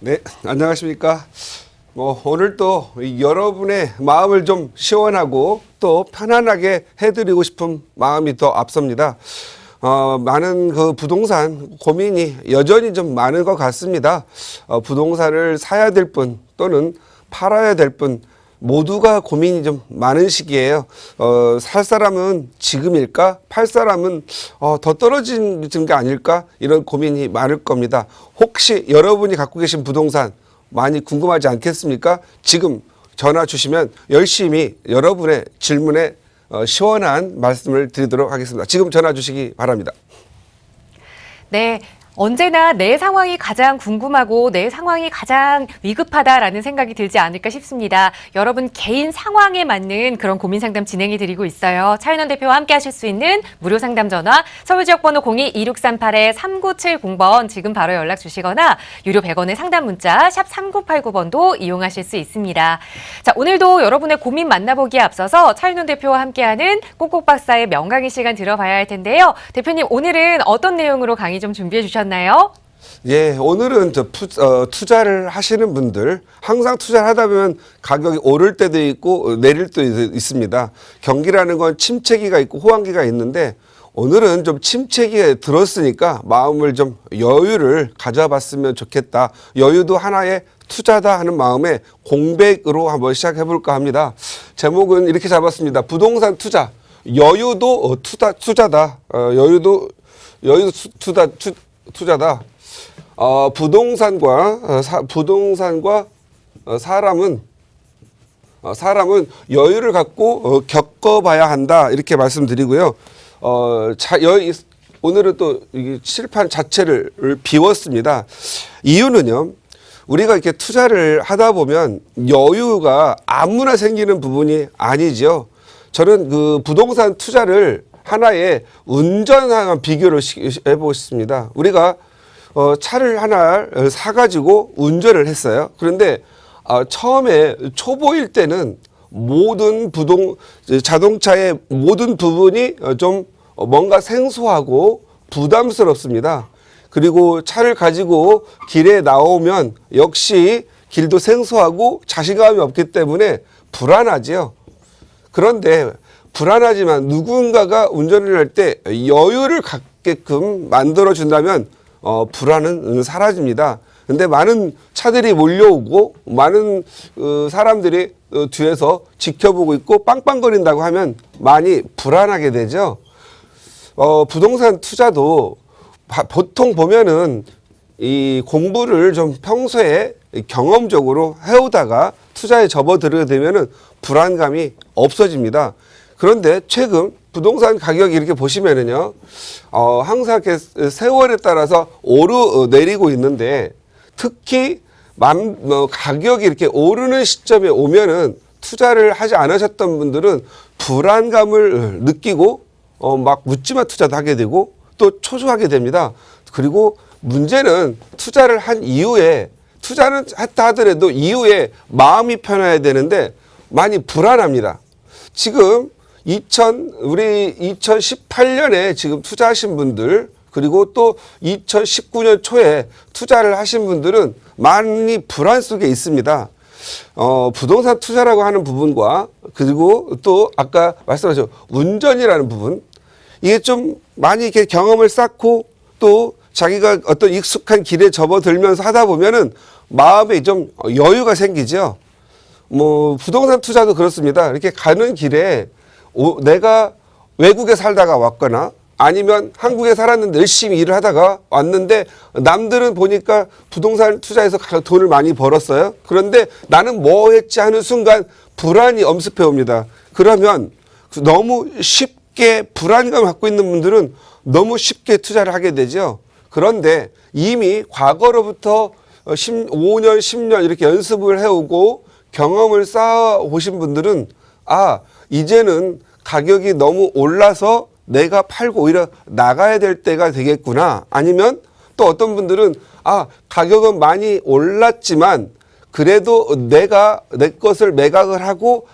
네, 안녕하십니까. 오늘 또 여러분의 마음을 좀 시원하고 또 편안하게 해드리고 싶은 마음이 더 앞섭니다. 많은 그 부동산 고민이 여전히 좀 많은 것 같습니다. 부동산을 사야 될 분 또는 팔아야 될 분 모두가 고민이 좀 많은 시기예요. 살 사람은 지금일까? 팔 사람은 더 떨어진 게 아닐까? 이런 고민이 많을 겁니다. 혹시 여러분이 갖고 계신 부동산 많이 궁금하지 않겠습니까? 지금 전화 주시면 열심히 여러분의 질문에 시원한 말씀을 드리도록 하겠습니다. 지금 전화 주시기 바랍니다. 네. 언제나 내 상황이 가장 궁금하고 내 상황이 가장 위급하다라는 생각이 들지 않을까 싶습니다. 여러분 개인 상황에 맞는 그런 고민 상담 진행해 드리고 있어요. 차윤원 대표와 함께 하실 수 있는 무료 상담 전화 서울지역번호 02-2638-3970번 지금 바로 연락 주시거나 유료 100원의 상담 문자 샵 3989번도 이용하실 수 있습니다. 자, 오늘도 여러분의 고민 만나보기에 앞서서 차윤원 대표와 함께하는 꼭꼭박사의 명강의 시간 들어봐야 할 텐데요. 대표님 오늘은 어떤 내용으로 강의 좀 준비해 주셨나요? 예, 오늘은 투자를 하시는 분들 항상 투자를 하다 보면 가격이 오를 때도 있고 내릴 때도 있습니다. 경기라는 건 침체기가 있고 호황기가 있는데 오늘은 좀 침체기에 들었으니까 마음을 좀 여유를 가져봤으면 좋겠다. 여유도 하나의 투자다 하는 마음에 공백으로 한번 시작해 볼까 합니다. 제목은 이렇게 잡았습니다. 부동산 투자. 여유도 투자다. 여유도 투자다. 부동산과 사람은 여유를 갖고 겪어봐야 한다 이렇게 말씀드리고요. 오늘은 또 칠판 자체를 비웠습니다. 이유는요. 우리가 이렇게 투자를 하다 보면 여유가 아무나 생기는 부분이 아니죠. 저는 그 부동산 투자를 하나의 운전하는 비교를 해보겠습니다. 우리가 차를 하나 사가지고 운전을 했어요. 그런데 처음에 초보일 때는 모든 자동차의 모든 부분이 좀 뭔가 생소하고 부담스럽습니다. 그리고 차를 가지고 길에 나오면 역시 길도 생소하고 자신감이 없기 때문에 불안하지요. 그런데 불안하지만 누군가가 운전을 할 때 여유를 갖게끔 만들어준다면 불안은 사라집니다. 근데 많은 차들이 몰려오고 많은 사람들이 뒤에서 지켜보고 있고 빵빵거린다고 하면 많이 불안하게 되죠. 부동산 투자도 보통 보면은 이 공부를 좀 평소에 경험적으로 해오다가 투자에 접어들게 되면은 불안감이 없어집니다. 그런데 최근 부동산 가격이 이렇게 보시면은요, 항상 이렇게 세월에 따라서 오르내리고 있는데 특히 가격이 이렇게 오르는 시점에 오면은 투자를 하지 않으셨던 분들은 불안감을 느끼고 막 묻지마 투자도 하게 되고 또 초조하게 됩니다. 그리고 문제는 투자를 한 이후에 투자는 했다 하더라도 이후에 마음이 편해야 되는데 많이 불안합니다. 지금 우리 2018년에 지금 투자하신 분들 그리고 또 2019년 초에 투자를 하신 분들은 많이 불안 속에 있습니다. 부동산 투자라고 하는 부분과 그리고 또 아까 말씀하신 운전이라는 부분 이게 좀 많이 이렇게 경험을 쌓고 또 자기가 어떤 익숙한 길에 접어들면서 하다 보면은 마음에 좀 여유가 생기죠. 부동산 투자도 그렇습니다. 이렇게 가는 길에 내가 외국에 살다가 왔거나 아니면 한국에 살았는데 열심히 일을 하다가 왔는데 남들은 보니까 부동산 투자해서 돈을 많이 벌었어요. 그런데 나는 뭐 했지 하는 순간 불안이 엄습해 옵니다. 그러면 너무 쉽게 불안감을 갖고 있는 분들은 너무 쉽게 투자를 하게 되죠. 그런데 이미 과거로부터 5년, 10년 이렇게 연습을 해오고 경험을 쌓아 오신 분들은 이제는 가격이 너무 올라서 내가 팔고 오히려 나가야 될 때가 되겠구나. 아니면 또 어떤 분들은 가격은 많이 올랐지만 그래도 내가 내 것을 매각을 하고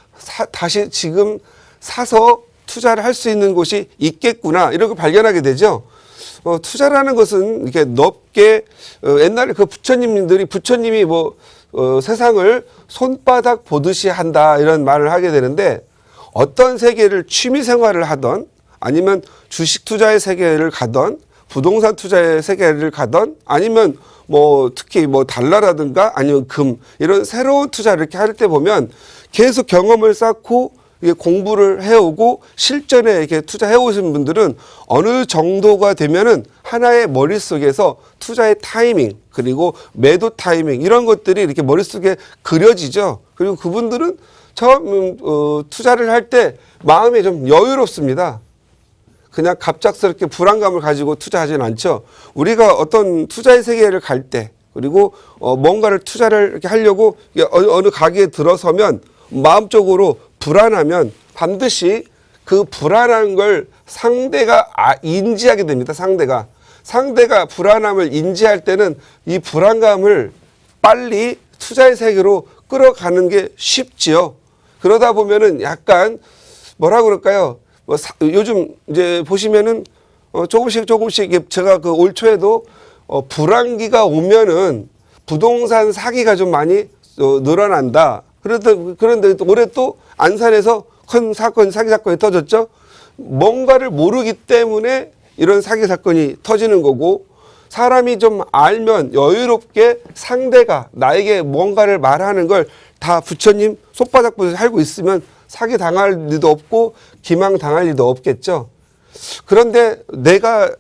다시 지금 사서 투자를 할 수 있는 곳이 있겠구나. 이런 걸 발견하게 되죠. 투자라는 것은 이렇게 넓게 옛날에 그 부처님이 세상을 손바닥 보듯이 한다 이런 말을 하게 되는데 어떤 세계를 취미 생활을 하던 아니면 주식 투자의 세계를 가던 부동산 투자의 세계를 가던 아니면 특히 달러라든가 아니면 금 이런 새로운 투자 이렇게 할 때 보면 계속 경험을 쌓고 이게 공부를 해오고 실전에 이렇게 투자해 오신 분들은 어느 정도가 되면은 하나의 머릿속에서 투자의 타이밍 그리고 매도 타이밍 이런 것들이 이렇게 머릿속에 그려지죠. 그리고 그분들은 처음 투자를 할 때 마음이 좀 여유롭습니다. 그냥 갑작스럽게 불안감을 가지고 투자하지는 않죠. 우리가 어떤 투자의 세계를 갈 때 그리고 뭔가를 투자를 이렇게 하려고 어느 가게에 들어서면 마음적으로 불안하면 반드시 그 불안한 걸 상대가 인지하게 됩니다. 상대가 불안함을 인지할 때는 이 불안감을 빨리 투자의 세계로 끌어가는 게 쉽지요. 그러다 보면은 약간 뭐라 그럴까요? 요즘 이제 보시면은 조금씩 제가 그 올 초에도 불황기가 오면은 부동산 사기가 좀 많이 늘어난다. 그런데 올해 또 안산에서 큰 사기 사건이 터졌죠. 뭔가를 모르기 때문에 이런 사기 사건이 터지는 거고 사람이 좀 알면 여유롭게 상대가 나에게 뭔가를 말하는 걸 다 부처님 손바닥 보듯이 알고 있으면 사기 당할 일도 없고 기망 당할 일도 없겠죠. 그런데 내가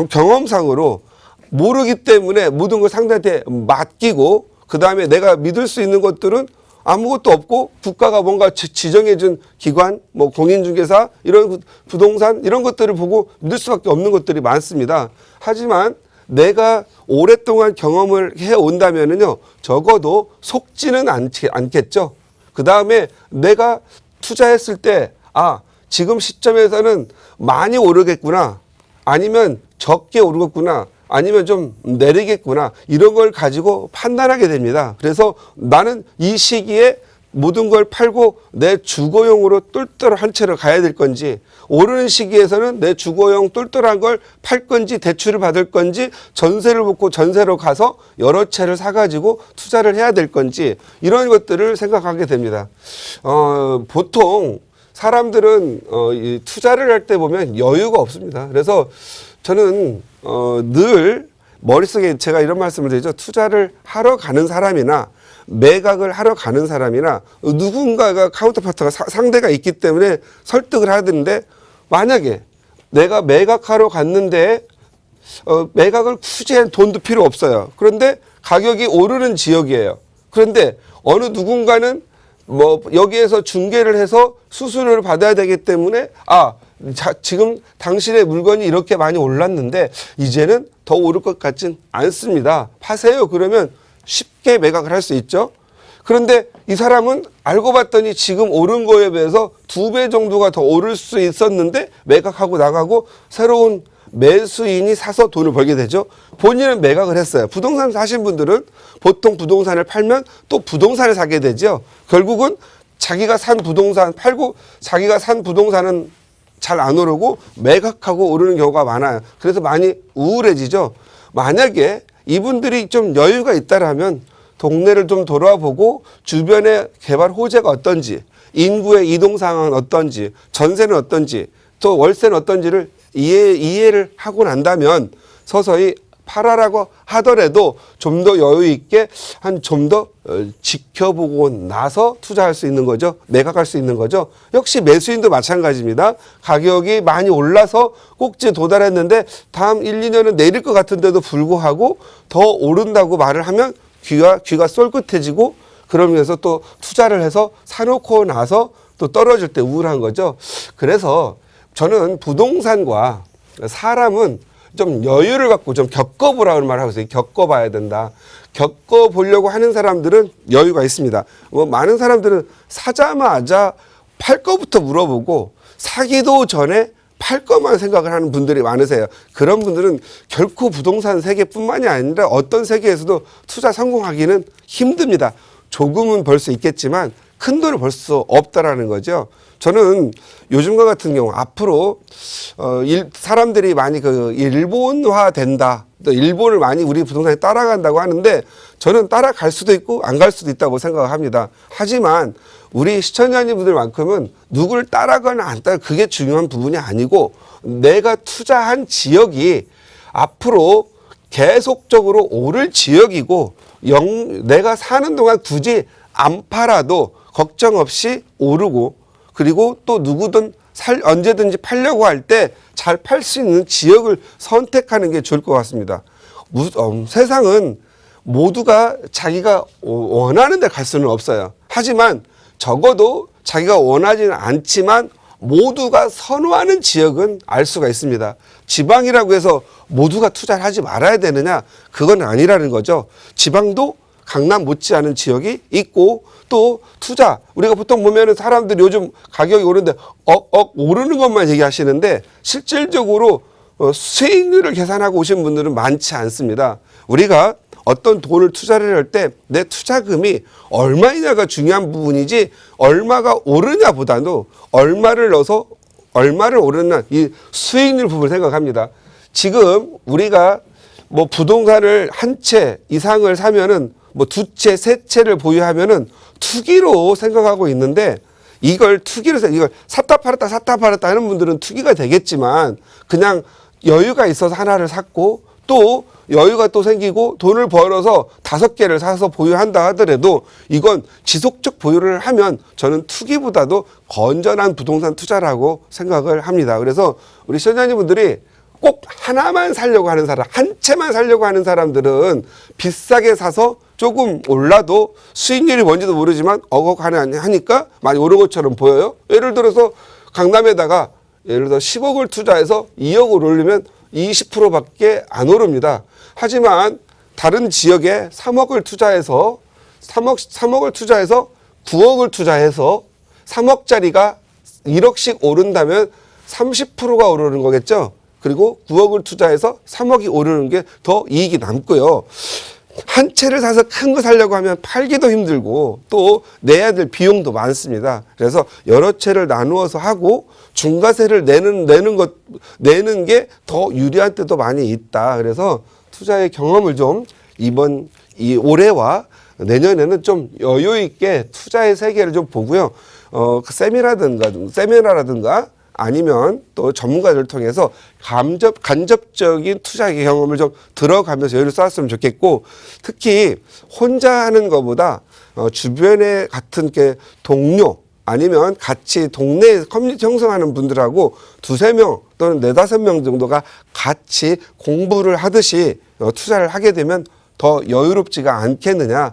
경험상으로 모르기 때문에 모든 걸 상대한테 맡기고 그 다음에 내가 믿을 수 있는 것들은 아무것도 없고 국가가 뭔가 지정해준 기관, 공인중개사, 이런 부동산 이런 것들을 보고 믿을 수밖에 없는 것들이 많습니다. 하지만 내가 오랫동안 경험을 해온다면은요, 적어도 속지는 않겠죠. 그 다음에 내가 투자했을 때, 지금 시점에서는 많이 오르겠구나, 아니면 적게 오르겠구나, 아니면 좀 내리겠구나, 이런 걸 가지고 판단하게 됩니다. 그래서 나는 이 시기에 모든 걸 팔고 내 주거용으로 똘똘한 채로 가야 될 건지, 오르는 시기에서는 내 주거용 똘똘한 걸 팔 건지, 대출을 받을 건지, 전세를 받고 전세로 가서 여러 채를 사가지고 투자를 해야 될 건지, 이런 것들을 생각하게 됩니다. 보통 사람들은 이 투자를 할 때 보면 여유가 없습니다. 그래서 저는 늘 머릿속에 제가 이런 말씀을 드리죠. 투자를 하러 가는 사람이나 매각을 하러 가는 사람이나 누군가가 카운터파트가 상대가 있기 때문에 설득을 해야 되는데, 만약에 내가 매각하러 갔는데 매각을 굳이 할 돈도 필요 없어요. 그런데 가격이 오르는 지역이에요. 그런데 어느 누군가는 여기에서 중개를 해서 수수료를 받아야 되기 때문에 지금 당신의 물건이 이렇게 많이 올랐는데 이제는 더 오를 것 같진 않습니다. 파세요. 그러면 쉽게 매각을 할 수 있죠. 그런데 이 사람은 알고 봤더니 지금 오른 거에 비해서 2배 정도가 더 오를 수 있었는데 매각하고 나가고 새로운 매수인이 사서 돈을 벌게 되죠. 본인은 매각을 했어요. 부동산 사신 분들은 보통 부동산을 팔면 또 부동산을 사게 되죠. 결국은 자기가 산 부동산 팔고 자기가 산 부동산은 잘 안 오르고 매각하고 오르는 경우가 많아요. 그래서 많이 우울해지죠. 만약에 이분들이 좀 여유가 있다라면 동네를 좀 돌아보고 주변의 개발 호재가 어떤지, 인구의 이동 상황은 어떤지, 전세는 어떤지, 또 월세는 어떤지를 이해를 하고 난다면 서서히 팔아라고 하더라도 좀 더 여유 있게 좀 더 지켜보고 나서 투자할 수 있는 거죠. 매각할 수 있는 거죠. 역시 매수인도 마찬가지입니다. 가격이 많이 올라서 꼭지에 도달했는데 다음 1, 2년은 내릴 것 같은데도 불구하고 더 오른다고 말을 하면 귀가 쏠긋해지고, 그러면서 또 투자를 해서 사놓고 나서 또 떨어질 때 우울한 거죠. 그래서 저는 부동산과 사람은 좀 여유를 갖고 좀 겪어보라는 말을 하고 있어요. 겪어봐야 된다. 겪어보려고 하는 사람들은 여유가 있습니다. 많은 사람들은 사자마자 팔 거부터 물어보고 사기도 전에 팔 것만 생각을 하는 분들이 많으세요. 그런 분들은 결코 부동산 세계뿐만이 아니라 어떤 세계에서도 투자 성공하기는 힘듭니다. 조금은 벌 수 있겠지만 큰 돈을 벌 수 없다라는 거죠. 저는 요즘과 같은 경우 앞으로 사람들이 많이 그 일본화 된다. 또 일본을 많이 우리 부동산에 따라간다고 하는데 저는 따라갈 수도 있고 안 갈 수도 있다고 생각합니다. 하지만 우리 시청자님들만큼은 누구를 따라가거나 안 따라 그게 중요한 부분이 아니고 내가 투자한 지역이 앞으로 계속적으로 오를 지역이고 내가 사는 동안 굳이 안 팔아도 걱정 없이 오르고 그리고 또 누구든 언제든지 팔려고 할 때 잘 팔 수 있는 지역을 선택하는 게 좋을 것 같습니다. 세상은 모두가 자기가 원하는 데 갈 수는 없어요. 하지만 적어도 자기가 원하지는 않지만 모두가 선호하는 지역은 알 수가 있습니다. 지방이라고 해서 모두가 투자를 하지 말아야 되느냐? 그건 아니라는 거죠. 지방도 강남 못지않은 지역이 있고 또 투자 우리가 보통 보면은 사람들이 요즘 가격이 오르는데 오르는 것만 얘기하시는데 실질적으로 수익률을 계산하고 오신 분들은 많지 않습니다. 우리가 어떤 돈을 투자를 할 때 내 투자금이 얼마이냐가 중요한 부분이지 얼마가 오르냐보다도 얼마를 넣어서 얼마를 오르냐 이 수익률 부분을 생각합니다. 지금 우리가 뭐 부동산을 한 채 이상을 사면은 뭐 두 채, 세 채를 보유하면은 투기로 생각하고 있는데 이걸 샀다 팔았다 하는 분들은 투기가 되겠지만 그냥 여유가 있어서 하나를 샀고 또 여유가 또 생기고 돈을 벌어서 5개를 사서 보유한다 하더라도 이건 지속적 보유를 하면 저는 투기보다도 건전한 부동산 투자라고 생각을 합니다. 그래서 우리 시청자님분들이 꼭 하나만 살려고 하는 사람, 한 채만 살려고 하는 사람들은 비싸게 사서 조금 올라도 수익률이 뭔지도 모르지만 하니까 많이 오른 것처럼 보여요. 예를 들어서 강남에다가 예를 들어 10억을 투자해서 2억을 올리면 20%밖에 안 오릅니다. 하지만 다른 지역에 3억을 투자해서 9억을 투자해서 3억짜리가 1억씩 오른다면 30%가 오르는 거겠죠. 그리고 9억을 투자해서 3억이 오르는 게 더 이익이 남고요. 한 채를 사서 큰 거 사려고 하면 팔기도 힘들고 또 내야 될 비용도 많습니다. 그래서 여러 채를 나누어서 하고 중과세를 내는 게 더 유리한 때도 많이 있다. 그래서 투자의 경험을 좀 올해와 내년에는 좀 여유 있게 투자의 세계를 좀 보고요. 세미나라든가 아니면 또 전문가들을 통해서 간접적인 투자의 경험을 좀 들어가면서 여유를 쌓았으면 좋겠고 특히 혼자 하는 것보다 주변에 같은 게 동료 아니면 같이 동네에 커뮤니티 형성하는 분들하고 2-3명 또는 4-5명 정도가 같이 공부를 하듯이 투자를 하게 되면 더 여유롭지가 않겠느냐.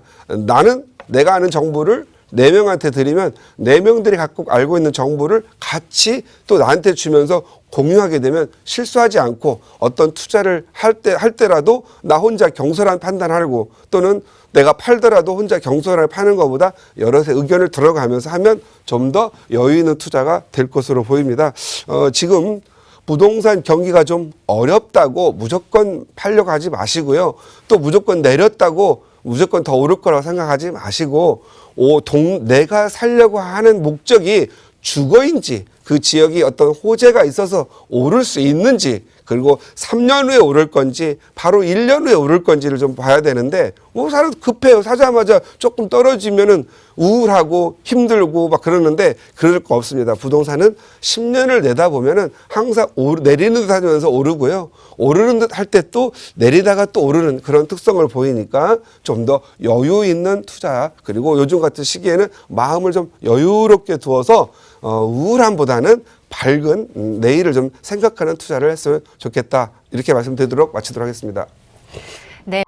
내가 아는 정보를 4명한테 드리면 4명들이 갖고 알고 있는 정보를 같이 또 나한테 주면서 공유하게 되면 실수하지 않고 어떤 투자를 할 때라도 나 혼자 경솔한 판단하고 또는 내가 팔더라도 혼자 경솔하게 파는 것보다 여럿의 의견을 들어가면서 하면 좀 더 여유 있는 투자가 될 것으로 보입니다. 지금 부동산 경기가 좀 어렵다고 무조건 팔려고 하지 마시고요. 또 무조건 내렸다고 무조건 더 오를 거라고 생각하지 마시고 내가 살려고 하는 목적이 주거인지 그 지역이 어떤 호재가 있어서 오를 수 있는지 그리고 3년 후에 오를 건지 바로 1년 후에 오를 건지를 좀 봐야 되는데 사람 급해요. 사자마자 조금 떨어지면은 우울하고 힘들고 막 그러는데 그럴 거 없습니다. 부동산은 10년을 내다보면은 항상 내리는 듯 하면서 오르고요. 오르는 듯 할 때 또 내리다가 또 오르는 그런 특성을 보이니까 좀 더 여유 있는 투자 그리고 요즘 같은 시기에는 마음을 좀 여유롭게 두어서 우울함보다는 밝은 내일을 좀 생각하는 투자를 했으면 좋겠다. 이렇게 말씀드리도록 마치도록 하겠습니다. 네.